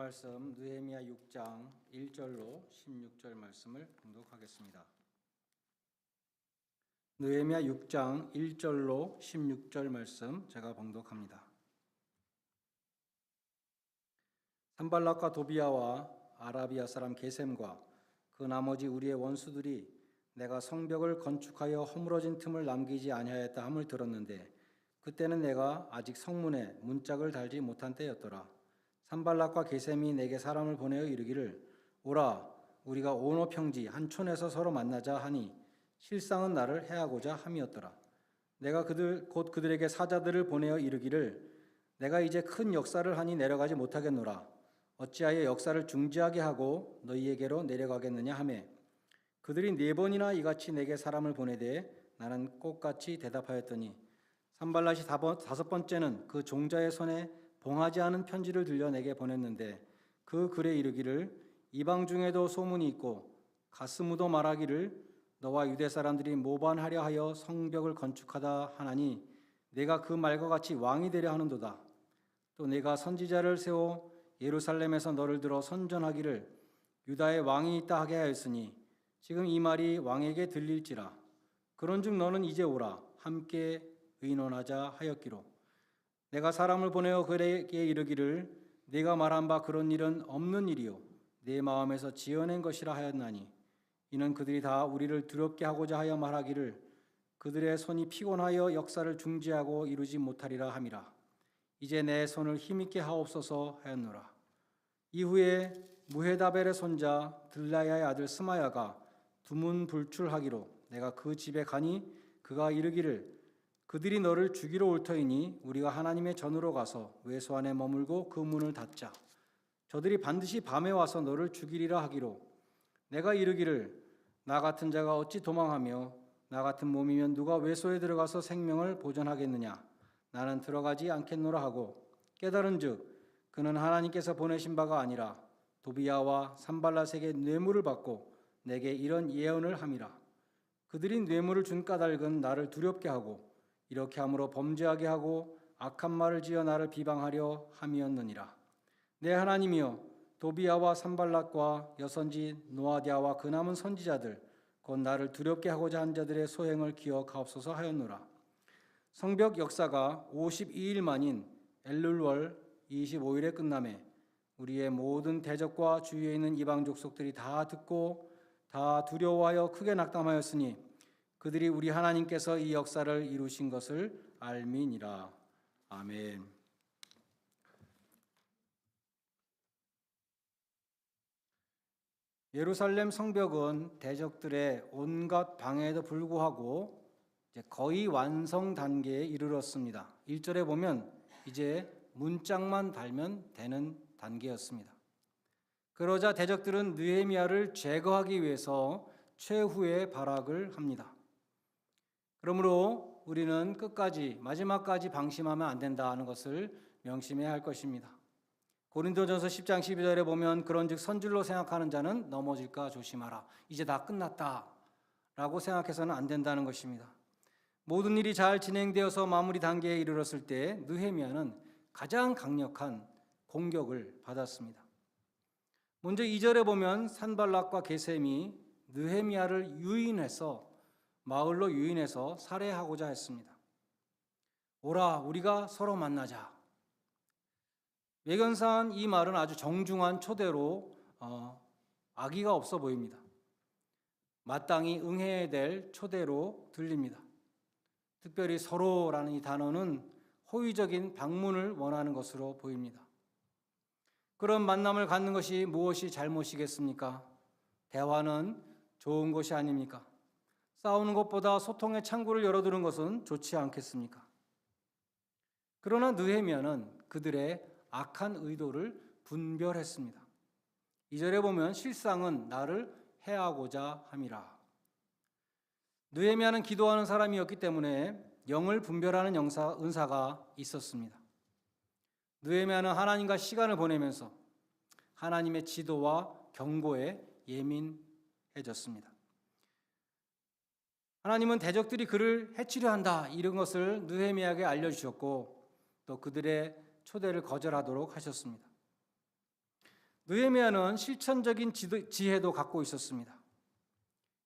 말씀 느헤미야 6장 1절로 16절 말씀을 봉독하겠습니다. 느헤미야 6장 1절로 16절 말씀 제가 봉독합니다. 산발락과 도비야와 아라비아 사람 게셈과 그 나머지 우리의 원수들이 내가 성벽을 건축하여 허물어진 틈을 남기지 아니하였다 함을 들었는데 그때는 내가 아직 성문에 문짝을 달지 못한 때였더라. 산발락과 게셈이 내게 사람을 보내어 이르기를 오라 우리가 오노 평지 한 촌에서 서로 만나자 하니 실상은 나를 해하고자 함이었더라. 내가 곧 그들에게 사자들을 보내어 이르기를 내가 이제 큰 역사를 하니 내려가지 못하겠노라. 어찌하여 역사를 중지하게 하고 너희에게로 내려가겠느냐 하매 그들이 4번이나 이같이 내게 사람을 보내되 나는 똑같이 대답하였더니 산발락이 5번째는 그 종자의 손에 봉하지 않은 편지를 들려 내게 보냈는데 그 글에 이르기를 이방 중에도 소문이 있고 가스무도 말하기를 너와 유대 사람들이 모반하려 하여 성벽을 건축하다 하나니 내가 그 말과 같이 왕이 되려 하는도다. 또 내가 선지자를 세워 예루살렘에서 너를 들어 선전하기를 유다의 왕이 있다 하게 하였으니 지금 이 말이 왕에게 들릴지라. 그런즉 너는 이제 오라 함께 의논하자 하였기로 내가 사람을 보내어 그에게 이르기를 네가 말한 바 그런 일은 없는 일이요 내 마음에서 지어낸 것이라 하였나니 이는 그들이 다 우리를 두렵게 하고자 하여 말하기를 그들의 손이 피곤하여 역사를 중지하고 이루지 못하리라 함이라. 이제 내 손을 힘있게 하옵소서 하였노라. 이후에 무헤다벨의 손자 들라야의 아들 스마야가 두문불출하기로 내가 그 집에 가니 그가 이르기를 그들이 너를 죽이러 올 터이니 우리가 하나님의 전으로 가서 외소 안에 머물고 그 문을 닫자. 저들이 반드시 밤에 와서 너를 죽이리라 하기로 내가 이르기를 나 같은 자가 어찌 도망하며 나 같은 몸이면 누가 외소에 들어가서 생명을 보존하겠느냐. 나는 들어가지 않겠노라 하고 깨달은즉 그는 하나님께서 보내신 바가 아니라 도비야와 산발락에게 뇌물을 받고 내게 이런 예언을 함이라. 그들이 뇌물을 준 까닭은 나를 두렵게 하고 이렇게 함으로 범죄하게 하고 악한 말을 지어 나를 비방하려 함이었느니라. 내 하나님이여 도비야와 산발락과 여선지 노아디아와 그 남은 선지자들 곧 나를 두렵게 하고자 한 자들의 소행을 기억하옵소서 하였노라. 성벽 역사가 52일 만인 엘룰월 25일에 끝나매 우리의 모든 대적과 주위에 있는 이방 족속들이 다 듣고 다 두려워하여 크게 낙담하였으니 그들이 우리 하나님께서 이 역사를 이루신 것을 알미니라. 아멘. 예루살렘 성벽은 대적들의 온갖 방해에도 불구하고 이제 거의 완성 단계에 이르렀습니다. 1절에 보면 이제 문짝만 달면 되는 단계였습니다. 그러자 대적들은 느헤미야를 제거하기 위해서 최후의 발악을 합니다. 그러므로 우리는 끝까지 마지막까지 방심하면 안 된다는 것을 명심해야 할 것입니다. 고린도전서 10장 12절에 보면 그런즉 선줄로 생각하는 자는 넘어질까 조심하라. 이제 다 끝났다 라고 생각해서는 안 된다는 것입니다. 모든 일이 잘 진행되어서 마무리 단계에 이르렀을 때 느헤미야는 가장 강력한 공격을 받았습니다. 먼저 2절에 보면 산발락과 게셈이 느헤미야를 유인해서 마을로 유인해서 살해하고자 했습니다. 오라 우리가 서로 만나자. 외견상 이 말은 아주 정중한 초대로 악의가 없어 보입니다. 마땅히 응해야 될 초대로 들립니다. 특별히 서로라는 이 단어는 호의적인 방문을 원하는 것으로 보입니다. 그런 만남을 갖는 것이 무엇이 잘못이겠습니까? 대화는 좋은 것이 아닙니까? 싸우는 것보다 소통의 창구를 열어두는 것은 좋지 않겠습니까? 그러나 느헤미야는 그들의 악한 의도를 분별했습니다. 2절에 보면 실상은 나를 해하고자 함이라. 느헤미야는 기도하는 사람이었기 때문에 영을 분별하는 은사가 있었습니다. 느헤미야는 하나님과 시간을 보내면서 하나님의 지도와 경고에 예민해졌습니다. 하나님은 대적들이 그를 해치려 한다 이런 것을 느헤미야에게 알려주셨고 또 그들의 초대를 거절하도록 하셨습니다. 느헤미야는 실천적인 지혜도 갖고 있었습니다.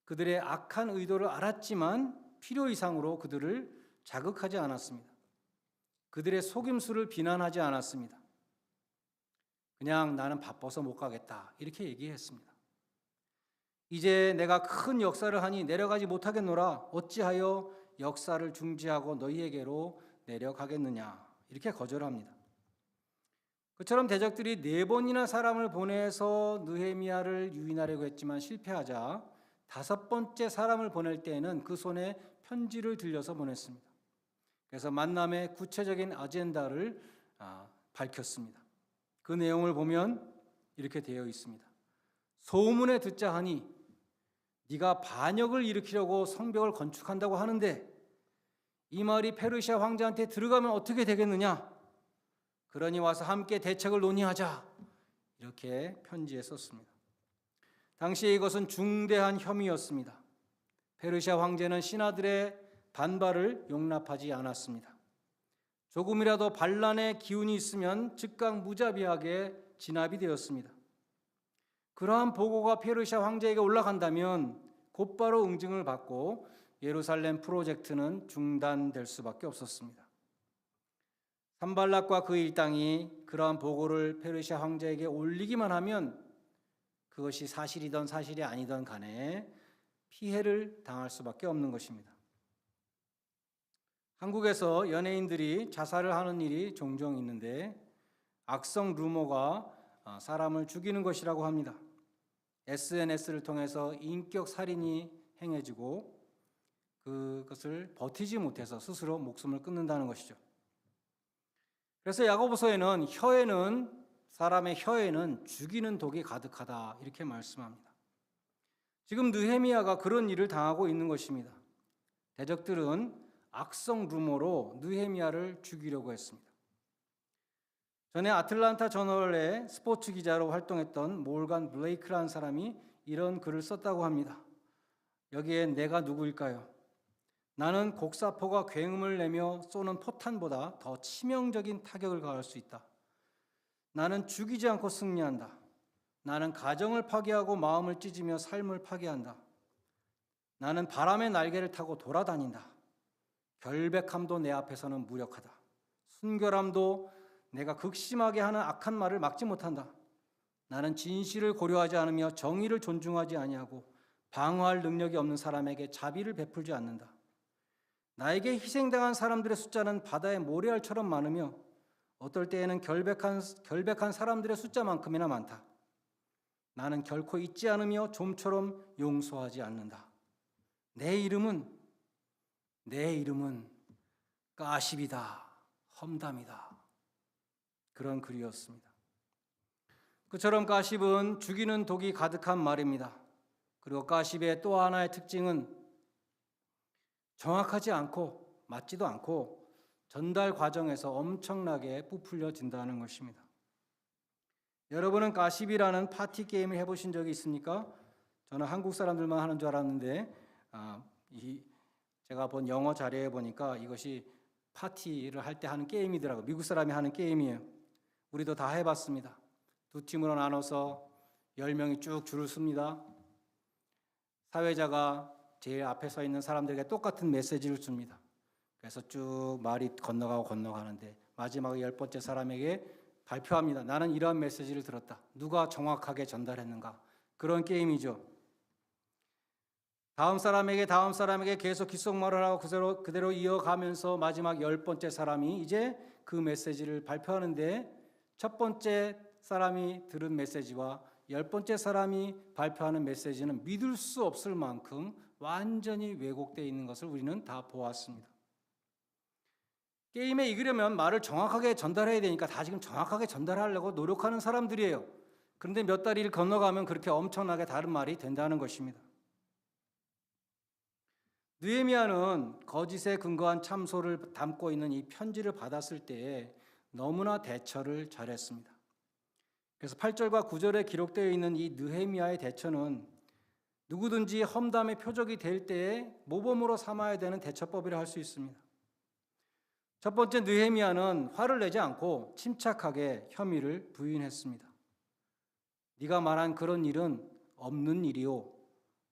그들의 악한 의도를 알았지만 필요 이상으로 그들을 자극하지 않았습니다. 그들의 속임수를 비난하지 않았습니다. 그냥 나는 바빠서 못 가겠다 이렇게 얘기했습니다. 이제 내가 큰 역사를 하니 내려가지 못하겠노라. 어찌하여 역사를 중지하고 너희에게로 내려가겠느냐 이렇게 거절합니다. 그처럼 대적들이 4번이나 사람을 보내서 느헤미야를 유인하려고 했지만 실패하자 5번째 사람을 보낼 때에는 그 손에 편지를 들려서 보냈습니다. 그래서 만남의 구체적인 아젠다를 밝혔습니다. 그 내용을 보면 이렇게 되어 있습니다. 소문에 듣자 하니 네가 반역을 일으키려고 성벽을 건축한다고 하는데 이 말이 페르시아 황제한테 들어가면 어떻게 되겠느냐? 그러니 와서 함께 대책을 논의하자. 이렇게 편지에 썼습니다. 당시에 이것은 중대한 혐의였습니다. 페르시아 황제는 신하들의 반발을 용납하지 않았습니다. 조금이라도 반란의 기운이 있으면 즉각 무자비하게 진압이 되었습니다. 그러한 보고가 페르시아 황제에게 올라간다면 곧바로 응징을 받고 예루살렘 프로젝트는 중단될 수밖에 없었습니다. 산발락과 그 일당이 그러한 보고를 페르시아 황제에게 올리기만 하면 그것이 사실이든 사실이 아니든 간에 피해를 당할 수밖에 없는 것입니다. 한국에서 연예인들이 자살을 하는 일이 종종 있는데 악성 루머가 사람을 죽이는 것이라고 합니다. SNS를 통해서 인격 살인이 행해지고 그것을 버티지 못해서 스스로 목숨을 끊는다는 것이죠. 그래서 야고보서에는 사람의 혀에는 죽이는 독이 가득하다 이렇게 말씀합니다. 지금 느헤미야가 그런 일을 당하고 있는 것입니다. 대적들은 악성 루머로 느헤미야를 죽이려고 했습니다. 전에 아틀란타 저널의 스포츠 기자로 활동했던 몰간 블레이크라는 사람이 이런 글을 썼다고 합니다. 여기에 내가 누구일까요? 나는 곡사포가 굉음을 내며 쏘는 포탄보다 더 치명적인 타격을 가할 수 있다. 나는 죽이지 않고 승리한다. 나는 가정을 파괴하고 마음을 찢으며 삶을 파괴한다. 나는 바람의 날개를 타고 돌아다닌다. 결백함도 내 앞에서는 무력하다. 순결함도 내가 극심하게 하는 악한 말을 막지 못한다. 나는 진실을 고려하지 않으며 정의를 존중하지 아니하고 방어할 능력이 없는 사람에게 자비를 베풀지 않는다. 나에게 희생당한 사람들의 숫자는 바다의 모래알처럼 많으며 어떨 때에는 결백한 사람들의 숫자만큼이나 많다. 나는 결코 잊지 않으며 좀처럼 용서하지 않는다. 내 이름은 가십이다. 험담이다. 그런 글이었습니다. 그처럼 가십은 죽이는 독이 가득한 말입니다. 그리고 가십의 또 하나의 특징은 정확하지 않고 맞지도 않고 전달 과정에서 엄청나게 부풀려진다는 것입니다. 여러분은 가십이라는 파티 게임을 해보신 적이 있습니까? 저는 한국 사람들만 하는 줄 알았는데 제가 본 영어 자료에 보니까 이것이 파티를 할 때 하는 게임이더라고요. 미국 사람이 하는 게임이에요. 우리도 다 해봤습니다. 2팀으로 나눠서 10명이 쭉 줄을 섭니다. 사회자가 제일 앞에 서 있는 사람들에게 똑같은 메시지를 줍니다. 그래서 쭉 말이 건너가는데 마지막에 10번째 사람에게 발표합니다. 나는 이러한 메시지를 들었다. 누가 정확하게 전달했는가? 그런 게임이죠. 다음 사람에게 계속 귓속말을 하고 그대로 이어가면서 마지막 10번째 사람이 이제 그 메시지를 발표하는데 첫 번째 사람이 들은 메시지와 10번째 사람이 발표하는 메시지는 믿을 수 없을 만큼 완전히 왜곡되어 있는 것을 우리는 다 보았습니다. 게임에 이기려면 말을 정확하게 전달해야 되니까 다 지금 정확하게 전달하려고 노력하는 사람들이에요. 그런데 몇 다리를 건너가면 그렇게 엄청나게 다른 말이 된다는 것입니다. 느헤미야는 거짓에 근거한 참소를 담고 있는 이 편지를 받았을 때에 너무나 대처를 잘했습니다. 그래서 8절과 9절에 기록되어 있는 이 느헤미야의 대처는 누구든지 험담의 표적이 될 때에 모범으로 삼아야 되는 대처법이라 할 수 있습니다. 첫 번째, 느헤미야는 화를 내지 않고 침착하게 혐의를 부인했습니다. 네가 말한 그런 일은 없는 일이요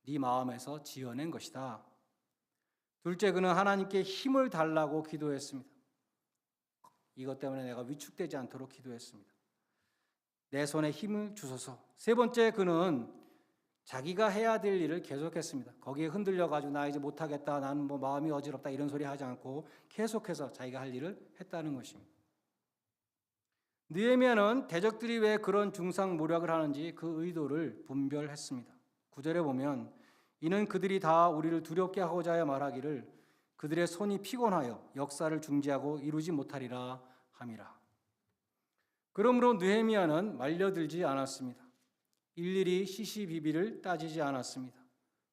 네 마음에서 지어낸 것이다. 둘째, 그는 하나님께 힘을 달라고 기도했습니다. 이것 때문에 내가 위축되지 않도록 기도했습니다. 내 손에 힘을 주소서. 세 번째, 그는 자기가 해야 될 일을 계속했습니다. 거기에 흔들려가지고 나 이제 못하겠다, 나는 뭐 마음이 어지럽다 이런 소리 하지 않고 계속해서 자기가 할 일을 했다는 것입니다. 느헤미야는 대적들이 왜 그런 중상모략을 하는지 그 의도를 분별했습니다. 9절에 보면 이는 그들이 다 우리를 두렵게 하고자 하여 말하기를 그들의 손이 피곤하여 역사를 중지하고 이루지 못하리라 함이라. 그러므로 느헤미야는 말려들지 않았습니다. 일일이 시시비비를 따지지 않았습니다.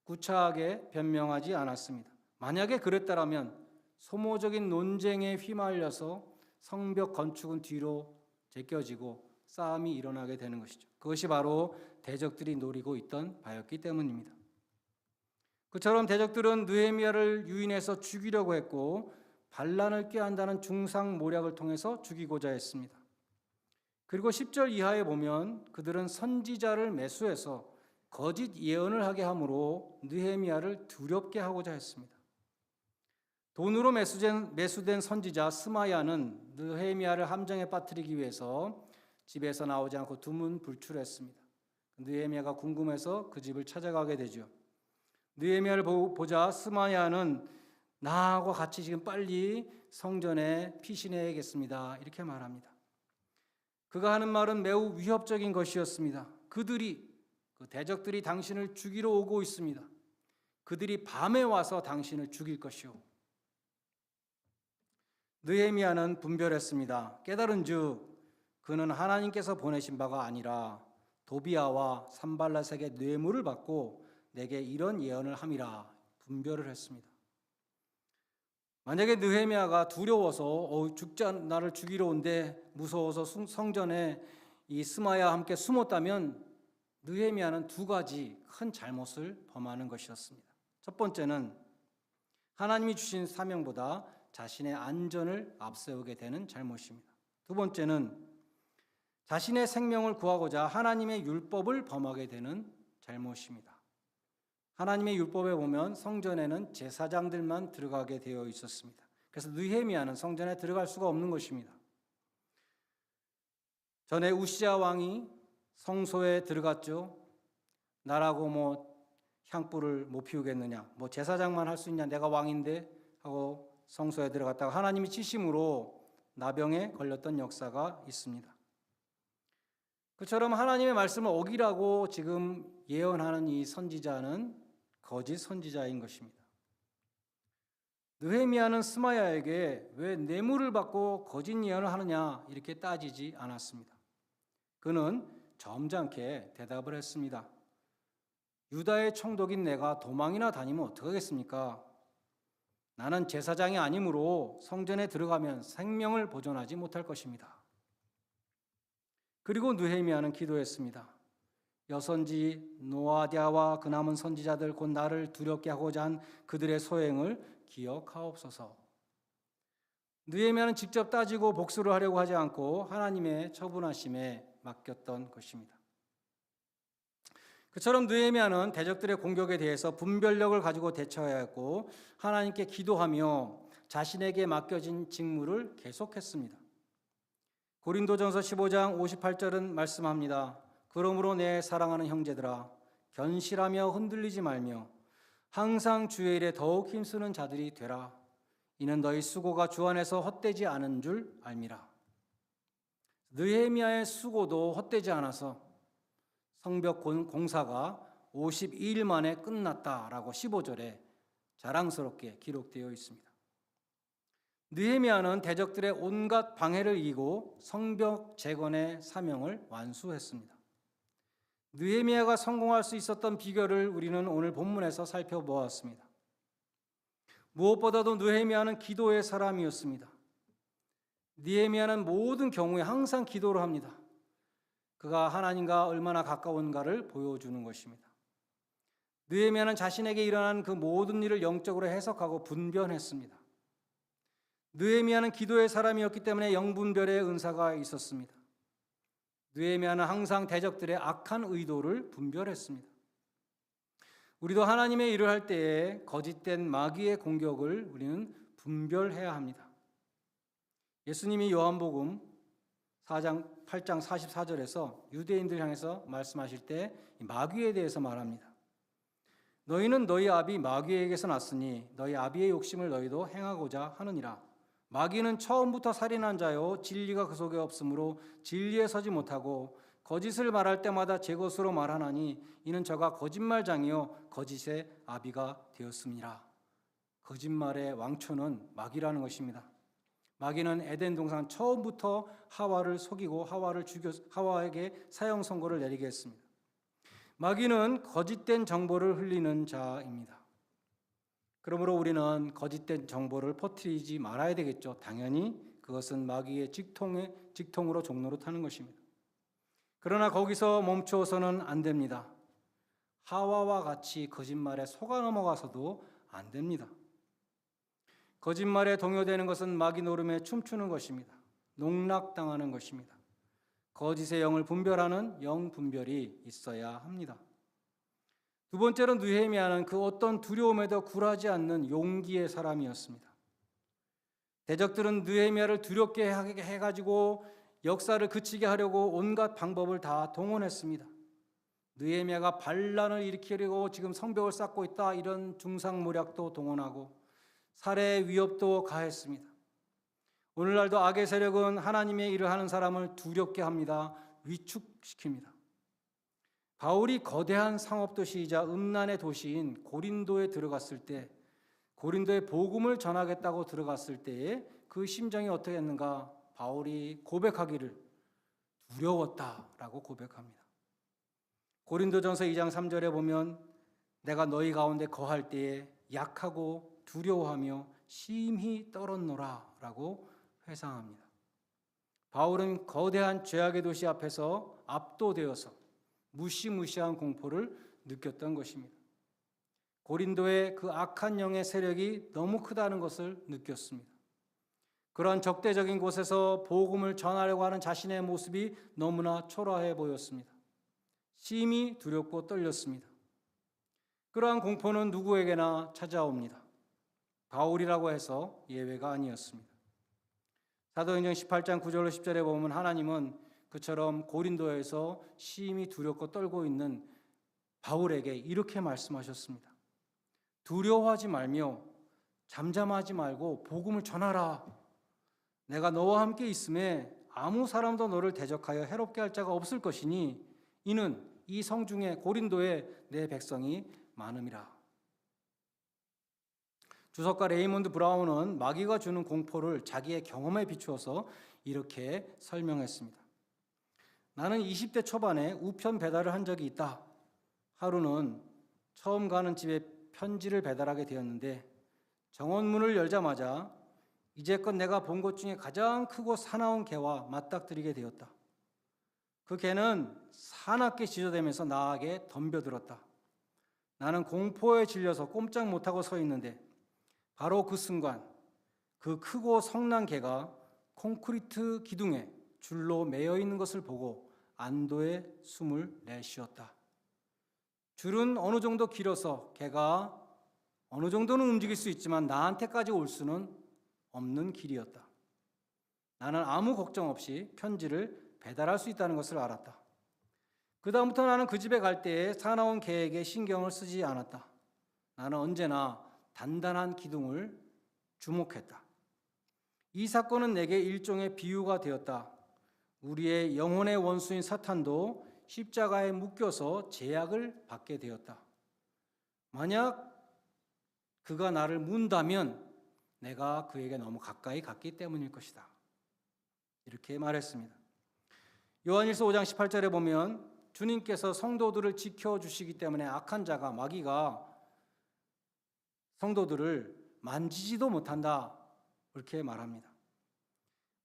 구차하게 변명하지 않았습니다. 만약에 그랬다면 소모적인 논쟁에 휘말려서 성벽 건축은 뒤로 제껴지고 싸움이 일어나게 되는 것이죠. 그것이 바로 대적들이 노리고 있던 바였기 때문입니다. 그처럼 대적들은 느헤미야를 유인해서 죽이려고 했고 반란을 꾀한다는 중상모략을 통해서 죽이고자 했습니다. 그리고 10절 이하에 보면 그들은 선지자를 매수해서 거짓 예언을 하게 함으로 느헤미야를 두렵게 하고자 했습니다. 돈으로 매수된 선지자 스마야는 느헤미야를 함정에 빠뜨리기 위해서 집에서 나오지 않고 두문 불출했습니다. 느헤미야가 궁금해서 그 집을 찾아가게 되죠. 느헤미야를 보자 스마야는 나하고 같이 지금 빨리 성전에 피신해야겠습니다. 이렇게 말합니다. 그가 하는 말은 매우 위협적인 것이었습니다. 그 대적들이 당신을 죽이러 오고 있습니다. 그들이 밤에 와서 당신을 죽일 것이오. 느헤미야는 분별했습니다. 깨달은즉 그는 하나님께서 보내신 바가 아니라 도비야와 산발랏에게 뇌물을 받고 내게 이런 예언을 함이라 분별을 했습니다. 만약에 느헤미야가 두려워서 나를 죽이러 온데 무서워서 성전에 이 스마야와 함께 숨었다면 느헤미야는 두 가지 큰 잘못을 범하는 것이었습니다. 첫 번째는 하나님이 주신 사명보다 자신의 안전을 앞세우게 되는 잘못입니다. 두 번째는 자신의 생명을 구하고자 하나님의 율법을 범하게 되는 잘못입니다. 하나님의 율법에 보면 성전에는 제사장들만 들어가게 되어 있었습니다. 그래서 느헤미야는 성전에 들어갈 수가 없는 것입니다. 전에 우시야 왕이 성소에 들어갔죠. 나라고 향불을 못 피우겠느냐, 제사장만 할 수 있냐, 내가 왕인데 하고 성소에 들어갔다가 하나님이 치심으로 나병에 걸렸던 역사가 있습니다. 그처럼 하나님의 말씀을 어기라고 지금 예언하는 이 선지자는 거짓 선지자인 것입니다. 느헤미야는 스마야에게 왜 뇌물을 받고 거짓 예언을 하느냐 이렇게 따지지 않았습니다. 그는 점잖게 대답을 했습니다. 유다의 총독인 내가 도망이나 다니면 어떡하겠습니까? 나는 제사장이 아니므로 성전에 들어가면 생명을 보존하지 못할 것입니다. 그리고 느헤미야는 기도했습니다. 여선지 노아디아와 그 남은 선지자들 곧 나를 두렵게 하고자 한 그들의 소행을 기억하옵소서. 느헤미야는 직접 따지고 복수를 하려고 하지 않고 하나님의 처분하심에 맡겼던 것입니다. 그처럼 느헤미야는 대적들의 공격에 대해서 분별력을 가지고 대처해야 했고 하나님께 기도하며 자신에게 맡겨진 직무를 계속했습니다. 고린도전서 15장 58절은 말씀합니다. 그러므로 내 사랑하는 형제들아 견실하며 흔들리지 말며 항상 주의 일에 더욱 힘쓰는 자들이 되라. 이는 너희 수고가 주 안에서 헛되지 않은 줄 알미라. 느헤미야의 수고도 헛되지 않아서 성벽 공사가 52일 만에 끝났다라고 15절에 자랑스럽게 기록되어 있습니다. 느헤미야는 대적들의 온갖 방해를 이기고 성벽 재건의 사명을 완수했습니다. 느헤미야가 성공할 수 있었던 비결을 우리는 오늘 본문에서 살펴보았습니다. 무엇보다도 느헤미야는 기도의 사람이었습니다. 느헤미야는 모든 경우에 항상 기도를 합니다. 그가 하나님과 얼마나 가까운가를 보여주는 것입니다. 느헤미야는 자신에게 일어난 그 모든 일을 영적으로 해석하고 분별했습니다. 느헤미야는 기도의 사람이었기 때문에 영분별의 은사가 있었습니다. 느헤미야는 항상 대적들의 악한 의도를 분별했습니다. 우리도 하나님의 일을 할 때에 거짓된 마귀의 공격을 우리는 분별해야 합니다. 예수님이 요한복음 4장 8장 44절에서 유대인들 향해서 말씀하실 때 마귀에 대해서 말합니다. 너희는 너희 아비 마귀에게서 났으니 너희 아비의 욕심을 너희도 행하고자 하느니라. 마귀는 처음부터 살인한 자요 진리가 그 속에 없으므로 진리에 서지 못하고 거짓을 말할 때마다 제 것으로 말하나니 이는 저가 거짓말장이요 거짓의 아비가 되었습니다. 거짓말의 왕초는 마귀라는 것입니다. 마귀는 에덴 동산 처음부터 하와를 속이고 하와에게 사형 선고를 내리게 했습니다. 마귀는 거짓된 정보를 흘리는 자입니다. 그러므로 우리는 거짓된 정보를 퍼뜨리지 말아야 되겠죠. 당연히 그것은 마귀의 직통으로 종로로 타는 것입니다. 그러나 거기서 멈추어서는 안 됩니다. 하와와 같이 거짓말에 속아 넘어가서도 안 됩니다. 거짓말에 동요되는 것은 마귀 노름에 춤추는 것입니다. 농락당하는 것입니다. 거짓의 영을 분별하는 영 분별이 있어야 합니다. 두 번째로 느헤미야는 그 어떤 두려움에도 굴하지 않는 용기의 사람이었습니다. 대적들은 느헤미야를 두렵게 해가지고 역사를 그치게 하려고 온갖 방법을 다 동원했습니다. 느헤미야가 반란을 일으키려고 지금 성벽을 쌓고 있다 이런 중상모략도 동원하고 살해 위협도 가했습니다. 오늘날도 악의 세력은 하나님의 일을 하는 사람을 두렵게 합니다. 위축시킵니다. 바울이 거대한 상업도시이자 음란의 도시인 고린도에 들어갔을 때 고린도에 복음을 전하겠다고 들어갔을 때에 그 심정이 어떻게 했는가? 바울이 고백하기를 두려웠다라고 고백합니다. 고린도전서 2장 3절에 보면 내가 너희 가운데 거할 때에 약하고 두려워하며 심히 떨었노라 라고 회상합니다. 바울은 거대한 죄악의 도시 앞에서 압도되어서 무시무시한 공포를 느꼈던 것입니다. 고린도의 그 악한 영의 세력이 너무 크다는 것을 느꼈습니다. 그러한 적대적인 곳에서 복음을 전하려고 하는 자신의 모습이 너무나 초라해 보였습니다. 심히 두렵고 떨렸습니다. 그러한 공포는 누구에게나 찾아옵니다. 바울이라고 해서 예외가 아니었습니다. 사도행전 18장 9절로 10절에 보면 하나님은 그처럼 고린도에서 심히 두렵고 떨고 있는 바울에게 이렇게 말씀하셨습니다. 두려워하지 말며 잠잠하지 말고 복음을 전하라. 내가 너와 함께 있음에 아무 사람도 너를 대적하여 해롭게 할 자가 없을 것이니 이는 이 성중에 고린도에 내 백성이 많음이라. 주석가 레이몬드 브라운은 마귀가 주는 공포를 자기의 경험에 비추어서 이렇게 설명했습니다. 나는 20대 초반에 우편 배달을 한 적이 있다. 하루는 처음 가는 집에 편지를 배달하게 되었는데 정원문을 열자마자 이제껏 내가 본 것 중에 가장 크고 사나운 개와 맞닥뜨리게 되었다. 그 개는 사납게 짖어대면서 나에게 덤벼들었다. 나는 공포에 질려서 꼼짝 못하고 서 있는데 바로 그 순간 그 크고 성난 개가 콘크리트 기둥에 줄로 매여 있는 것을 보고 안도의 숨을 내쉬었다. 줄은 어느 정도 길어서 개가 어느 정도는 움직일 수 있지만 나한테까지 올 수는 없는 길이었다. 나는 아무 걱정 없이 편지를 배달할 수 있다는 것을 알았다. 그 다음부터 나는 그 집에 갈 때에 사나운 개에게 신경을 쓰지 않았다. 나는 언제나 단단한 기둥을 주목했다. 이 사건은 내게 일종의 비유가 되었다. 우리의 영혼의 원수인 사탄도 십자가에 묶여서 제약을 받게 되었다. 만약 그가 나를 문다면 내가 그에게 너무 가까이 갔기 때문일 것이다. 이렇게 말했습니다. 요한일서 5장 18절에 보면 주님께서 성도들을 지켜주시기 때문에 악한 자가 마귀가 성도들을 만지지도 못한다. 이렇게 말합니다.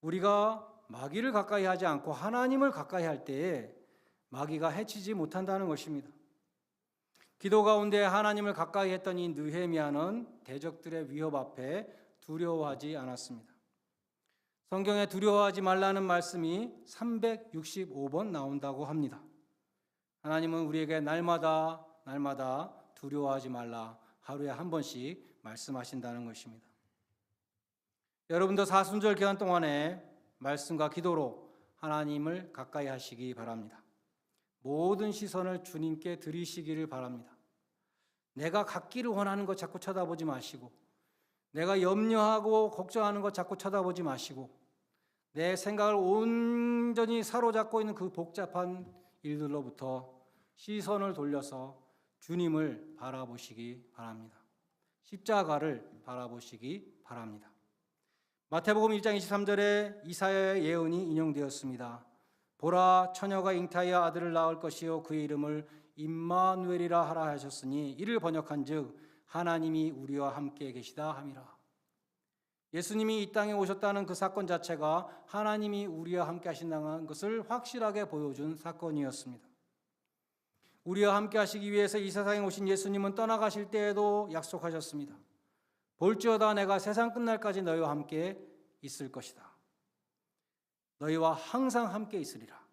우리가 마귀를 가까이 하지 않고 하나님을 가까이 할 때에 마귀가 해치지 못한다는 것입니다. 기도 가운데 하나님을 가까이 했던 이 느헤미야는 대적들의 위협 앞에 두려워하지 않았습니다. 성경에 두려워하지 말라는 말씀이 365번 나온다고 합니다. 하나님은 우리에게 날마다 두려워하지 말라 하루에 한 번씩 말씀하신다는 것입니다. 여러분도 사순절 기간 동안에 말씀과 기도로 하나님을 가까이 하시기 바랍니다. 모든 시선을 주님께 드리시기를 바랍니다. 내가 갖기를 원하는 것 자꾸 쳐다보지 마시고, 내가 염려하고 걱정하는 것 자꾸 쳐다보지 마시고, 내 생각을 온전히 사로잡고 있는 그 복잡한 일들로부터 시선을 돌려서 주님을 바라보시기 바랍니다. 십자가를 바라보시기 바랍니다. 마태복음 1장 23절에 이사야의 예언이 인용되었습니다. 보라, 처녀가 잉타하여 아들을 낳을 것이요 그의 이름을 임마누엘이라 하라 하셨으니 이를 번역한즉 하나님이 우리와 함께 계시다 함이라. 예수님이 이 땅에 오셨다는 그 사건 자체가 하나님이 우리와 함께 하신다는 것을 확실하게 보여준 사건이었습니다. 우리와 함께 하시기 위해서 이 세상에 오신 예수님은 떠나가실 때에도 약속하셨습니다. 볼지어다 내가 세상 끝날까지 너희와 함께 있을 것이다. 너희와 항상 함께 있으리라.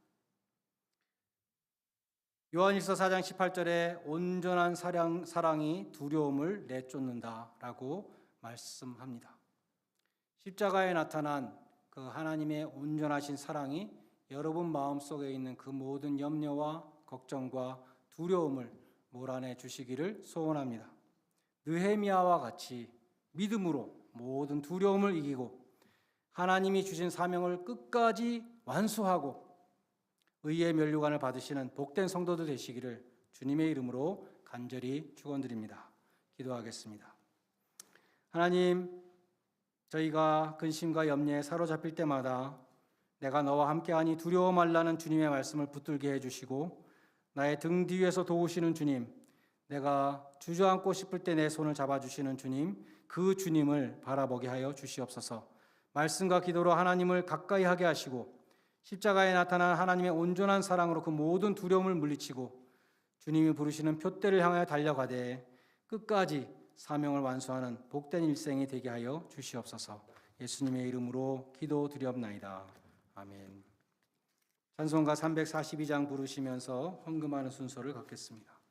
요한일서 4장 18절에 온전한 사랑이 두려움을 내쫓는다라고 말씀합니다. 십자가에 나타난 그 하나님의 온전하신 사랑이 여러분 마음속에 있는 그 모든 염려와 걱정과 두려움을 몰아내 주시기를 소원합니다. 느헤미야와 같이 믿음으로 모든 두려움을 이기고 하나님이 주신 사명을 끝까지 완수하고 의의 면류관을 받으시는 복된 성도들 되시기를 주님의 이름으로 간절히 축원드립니다. 기도하겠습니다. 하나님, 저희가 근심과 염려에 사로잡힐 때마다 내가 너와 함께하니 두려워 말라는 주님의 말씀을 붙들게 해주시고 나의 등 뒤에서 도우시는 주님, 내가 주저앉고 싶을 때 내 손을 잡아주시는 주님, 그 주님을 바라보게 하여 주시옵소서. 말씀과 기도로 하나님을 가까이 하게 하시고 십자가에 나타난 하나님의 온전한 사랑으로 그 모든 두려움을 물리치고 주님이 부르시는 푯대를 향하여 달려가되 끝까지 사명을 완수하는 복된 일생이 되게 하여 주시옵소서. 예수님의 이름으로 기도드리옵나이다. 아멘. 찬송가 342장 부르시면서 헌금하는 순서를 갖겠습니다.